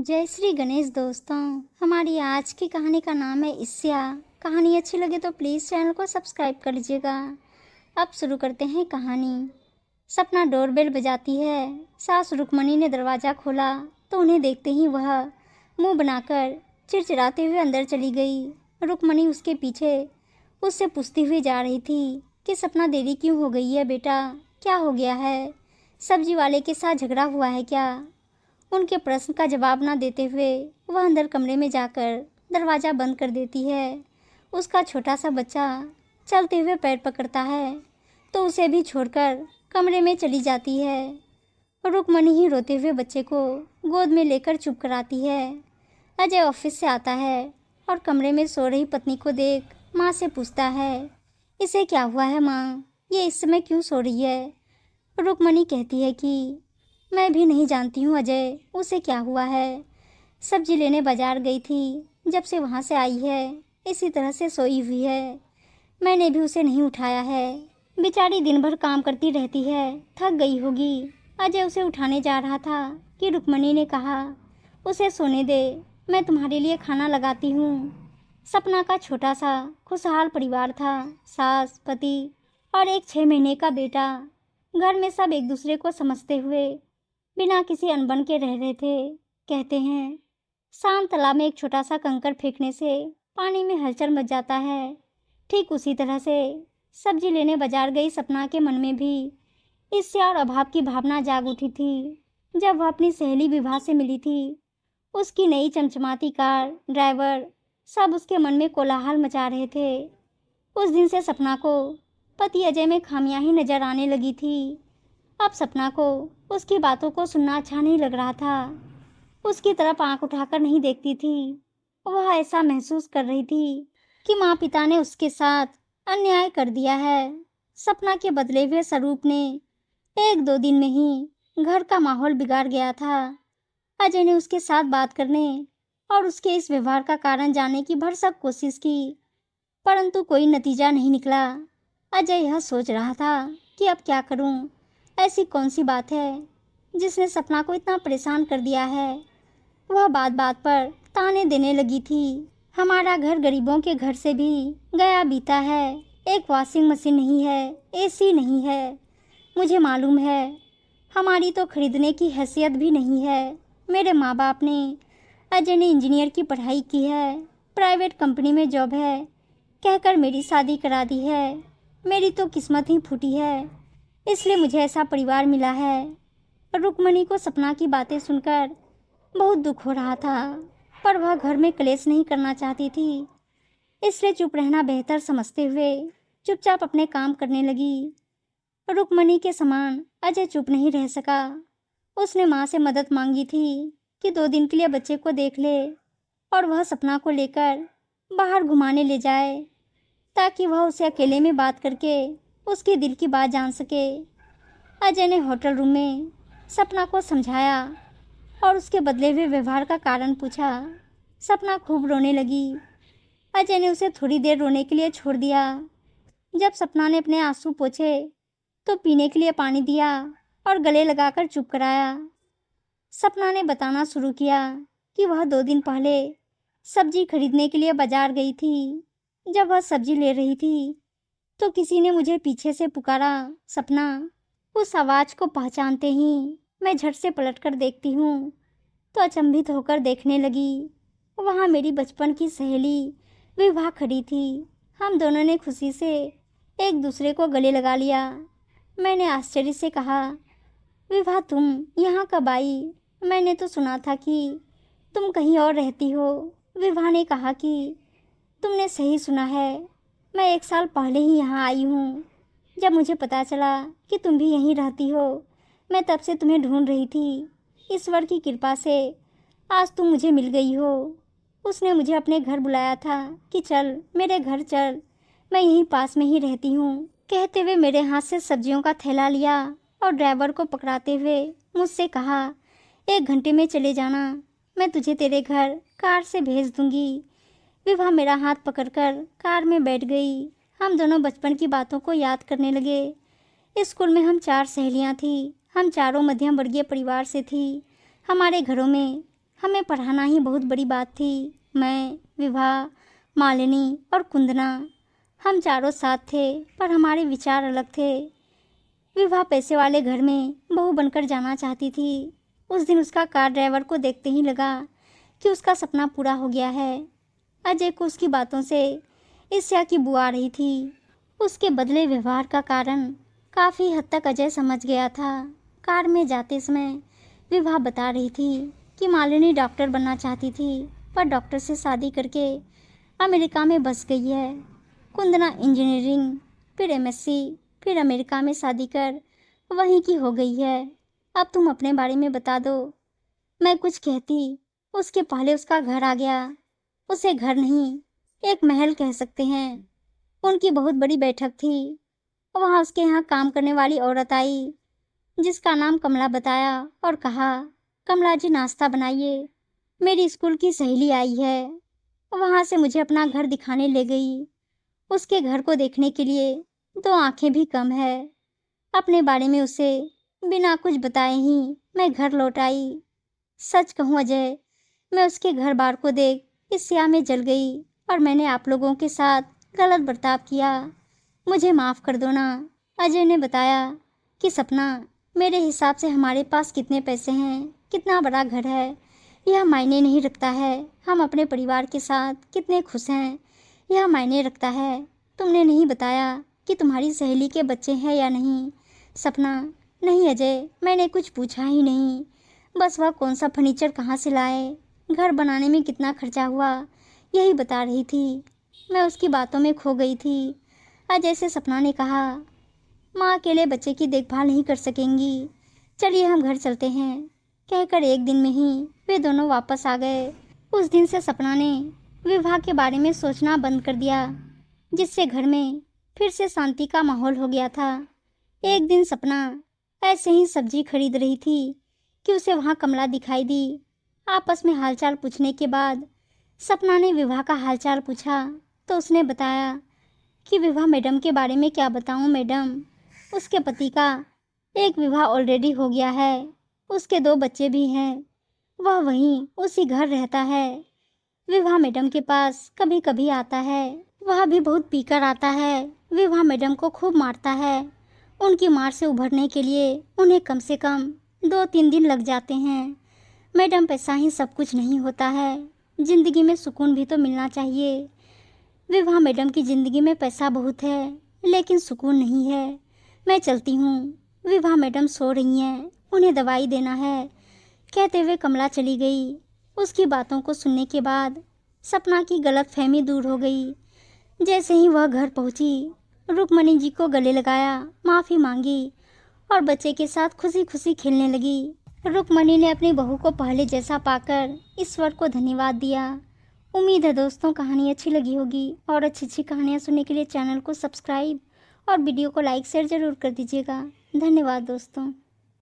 जय श्री गणेश दोस्तों। हमारी आज की कहानी का नाम है ईर्ष्या। कहानी अच्छी लगे तो प्लीज़ चैनल को सब्सक्राइब कर लीजिएगा। अब शुरू करते हैं कहानी। सपना डोरबेल बजाती है। सास रुक्मणी ने दरवाज़ा खोला तो उन्हें देखते ही वह मुंह बनाकर चिड़चिड़ाते हुए अंदर चली गई। रुक्मणी उसके पीछे उससे पूछती हुई जा रही थी कि सपना देरी क्यों हो गई है बेटा, क्या हो गया है? सब्जी वाले के साथ झगड़ा हुआ है क्या? उनके प्रश्न का जवाब न देते हुए वह अंदर कमरे में जाकर दरवाज़ा बंद कर देती है। उसका छोटा सा बच्चा चलते हुए पैर पकड़ता है तो उसे भी छोड़कर कमरे में चली जाती है। रुक्मणी ही रोते हुए बच्चे को गोद में लेकर चुप कराती है। अजय ऑफिस से आता है और कमरे में सो रही पत्नी को देख माँ से पूछता है, इसे क्या हुआ है माँ, ये इस समय क्यों सो रही है? रुक्मणी कहती है कि मैं भी नहीं जानती हूँ अजय, उसे क्या हुआ है। सब्जी लेने बाजार गई थी, जब से वहाँ से आई है इसी तरह से सोई हुई है। मैंने भी उसे नहीं उठाया है, बेचारी दिन भर काम करती रहती है, थक गई होगी। अजय उसे उठाने जा रहा था कि रुक्मणी ने कहा, उसे सोने दे, मैं तुम्हारे लिए खाना लगाती हूँ। सपना का छोटा सा खुशहाल परिवार था, सास, पति और एक 6 महीने का बेटा। घर में सब एक दूसरे को समझते हुए बिना किसी अनबन के रह रहे थे। कहते हैं शांत तालाब में एक छोटा सा कंकड़ फेंकने से पानी में हलचल मच जाता है। ठीक उसी तरह से सब्जी लेने बाजार गई सपना के मन में भी ईर्ष्या और अभाव की भावना जाग उठी थी। जब वह अपनी सहेली विभा से मिली थी, उसकी नई चमचमाती कार, ड्राइवर, सब उसके मन में कोलाहल मचा रहे थे। उस दिन से सपना को पति अजय में खामियां ही नजर आने लगी थी। अब सपना को उसकी बातों को सुनना अच्छा नहीं लग रहा था। उसकी तरफ आंख उठाकर नहीं देखती थी। वह ऐसा महसूस कर रही थी कि माँ पिता ने उसके साथ अन्याय कर दिया है। सपना के बदले हुए स्वरूप ने 1-2 दिन में ही घर का माहौल बिगाड़ गया था। अजय ने उसके साथ बात करने और उसके इस व्यवहार का कारण जानने की भरसक कोशिश की, परंतु कोई नतीजा नहीं निकला। अजय यह सोच रहा था कि अब क्या करूं? ऐसी कौन सी बात है जिसने सपना को इतना परेशान कर दिया है? वह बात बात पर ताने देने लगी थी। हमारा घर गरीबों के घर से भी गया बीता है। एक वॉशिंग मशीन नहीं है, एसी नहीं है। मुझे मालूम है हमारी तो खरीदने की हैसियत भी नहीं है। मेरे माँ बाप ने अजय ने इंजीनियर की पढ़ाई की है, प्राइवेट कंपनी में जॉब है, कहकर मेरी शादी करा दी है। मेरी तो किस्मत ही फूटी है, इसलिए मुझे ऐसा परिवार मिला है। रुक्मणी को सपना की बातें सुनकर बहुत दुख हो रहा था, पर वह घर में क्लेश नहीं करना चाहती थी, इसलिए चुप रहना बेहतर समझते हुए चुपचाप अपने काम करने लगी। रुक्मणी के समान अजय चुप नहीं रह सका। उसने माँ से मदद मांगी थी कि 2 दिन के लिए बच्चे को देख ले और वह सपना को लेकर बाहर घुमाने ले जाए, ताकि वह उसे अकेले में बात करके उसके दिल की बात जान सके। अजय ने होटल रूम में सपना को समझाया और उसके बदले हुए व्यवहार का कारण पूछा। सपना खूब रोने लगी। अजय ने उसे थोड़ी देर रोने के लिए छोड़ दिया। जब सपना ने अपने आंसू पोंछे तो पीने के लिए पानी दिया और गले लगाकर चुप कराया। सपना ने बताना शुरू किया कि वह 2 दिन पहले सब्जी खरीदने के लिए बाजार गई थी। जब वह सब्जी ले रही थी तो किसी ने मुझे पीछे से पुकारा, सपना। उस आवाज़ को पहचानते ही मैं झट से पलटकर देखती हूँ तो अचंभित होकर देखने लगी। वहाँ मेरी बचपन की सहेली विभा खड़ी थी। हम दोनों ने खुशी से एक दूसरे को गले लगा लिया। मैंने आश्चर्य से कहा, विभा तुम यहाँ कब आई? मैंने तो सुना था कि तुम कहीं और रहती हो। विभा ने कहा कि तुमने सही सुना है, मैं 1 साल पहले ही यहाँ आई हूँ। जब मुझे पता चला कि तुम भी यहीं रहती हो, मैं तब से तुम्हें ढूंढ रही थी। ईश्वर की कृपा से आज तुम मुझे मिल गई हो। उसने मुझे अपने घर बुलाया था कि चल मेरे घर चल, मैं यहीं पास में ही रहती हूँ। कहते हुए मेरे हाथ से सब्जियों का थैला लिया और ड्राइवर को पकड़ाते हुए मुझसे कहा, 1 घंटे में चले जाना, मैं तुझे तेरे घर कार से भेज दूँगी। विभा मेरा हाथ पकड़कर कार में बैठ गई। हम दोनों बचपन की बातों को याद करने लगे। स्कूल में हम 4 सहेलियां थीं। हम चारों मध्यम वर्गीय परिवार से थी। हमारे घरों में हमें पढ़ाना ही बहुत बड़ी बात थी। मैं, विभा, मालिनी और कुंदना, हम चारों साथ थे, पर हमारे विचार अलग थे। विभा पैसे वाले घर में बहू बनकर जाना चाहती थी। उस दिन उसका कार ड्राइवर को देखते ही लगा कि उसका सपना पूरा हो गया है। अजय को उसकी बातों से ईर्ष्या की बू आ रही थी। उसके बदले व्यवहार का कारण काफ़ी हद तक अजय समझ गया था। कार में जाते समय विभा बता रही थी कि मालिनी डॉक्टर बनना चाहती थी, पर डॉक्टर से शादी करके अमेरिका में बस गई है। कुंदना इंजीनियरिंग, फिर एमएससी, फिर अमेरिका में शादी कर वहीं की हो गई है। अब तुम अपने बारे में बता दो। मैं कुछ कहती उसके पहले उसका घर आ गया। उसे घर नहीं, एक महल कह सकते हैं। उनकी बहुत बड़ी बैठक थी। वहाँ उसके यहाँ काम करने वाली औरत आई, जिसका नाम कमला बताया और कहा, कमला जी नाश्ता बनाइए, मेरी स्कूल की सहेली आई है। वहाँ से मुझे अपना घर दिखाने ले गई। उसके घर को देखने के लिए 2 आंखें भी कम है। अपने बारे में उसे बिना कुछ बताए ही मैं घर लौट आई। सच कहूँ अजय, मैं उसके घर बार को देख ईर्ष्या में जल गई और मैंने आप लोगों के साथ गलत बर्ताव किया। मुझे माफ़ कर दो ना। अजय ने बताया कि सपना, मेरे हिसाब से हमारे पास कितने पैसे हैं, कितना बड़ा घर है, यह मायने नहीं रखता है। हम अपने परिवार के साथ कितने खुश हैं, यह मायने रखता है। तुमने नहीं बताया कि तुम्हारी सहेली के बच्चे हैं या नहीं। सपना, नहीं अजय, मैंने कुछ पूछा ही नहीं। बस वह कौन सा फर्नीचर कहाँ से लाए, घर बनाने में कितना खर्चा हुआ, यही बता रही थी। मैं उसकी बातों में खो गई थी। अजय से सपना ने कहा, माँ अकेले बच्चे की देखभाल नहीं कर सकेंगी, चलिए हम घर चलते हैं। कहकर एक दिन में ही वे दोनों वापस आ गए। उस दिन से सपना ने विवाह के बारे में सोचना बंद कर दिया, जिससे घर में फिर से शांति का माहौल हो गया था। एक दिन सपना ऐसे ही सब्जी खरीद रही थी कि उसे वहाँ कमला दिखाई दी। आपस में हालचाल पूछने के बाद सपना ने विवाह का हालचाल पूछा तो उसने बताया कि विवाह मैडम के बारे में क्या बताऊँ मैडम, उसके पति का एक विवाह ऑलरेडी हो गया है, उसके 2 बच्चे भी हैं, वह वहीं उसी घर रहता है। विवाह मैडम के पास कभी कभी आता है, वह भी बहुत पीकर आता है। विवाह मैडम को खूब मारता है। उनकी मार से उभरने के लिए उन्हें कम से कम 2-3 दिन लग जाते हैं। मैडम, पैसा ही सब कुछ नहीं होता है, जिंदगी में सुकून भी तो मिलना चाहिए। विवाह मैडम की जिंदगी में पैसा बहुत है, लेकिन सुकून नहीं है। मैं चलती हूँ, विवाह मैडम सो रही हैं, उन्हें दवाई देना है। कहते हुए कमला चली गई। उसकी बातों को सुनने के बाद सपना की गलतफहमी दूर हो गई। जैसे ही वह घर पहुंची, रुक्मणी जी को गले लगाया, माफ़ी मांगी और बच्चे के साथ खुशी खुशी खेलने लगी। रुक्मणी ने अपनी बहू को पहले जैसा पाकर ईश्वर को धन्यवाद दिया। उम्मीद है दोस्तों कहानी अच्छी लगी होगी, और अच्छी अच्छी कहानियाँ सुनने के लिए चैनल को सब्सक्राइब और वीडियो को लाइक शेयर ज़रूर कर दीजिएगा। धन्यवाद दोस्तों।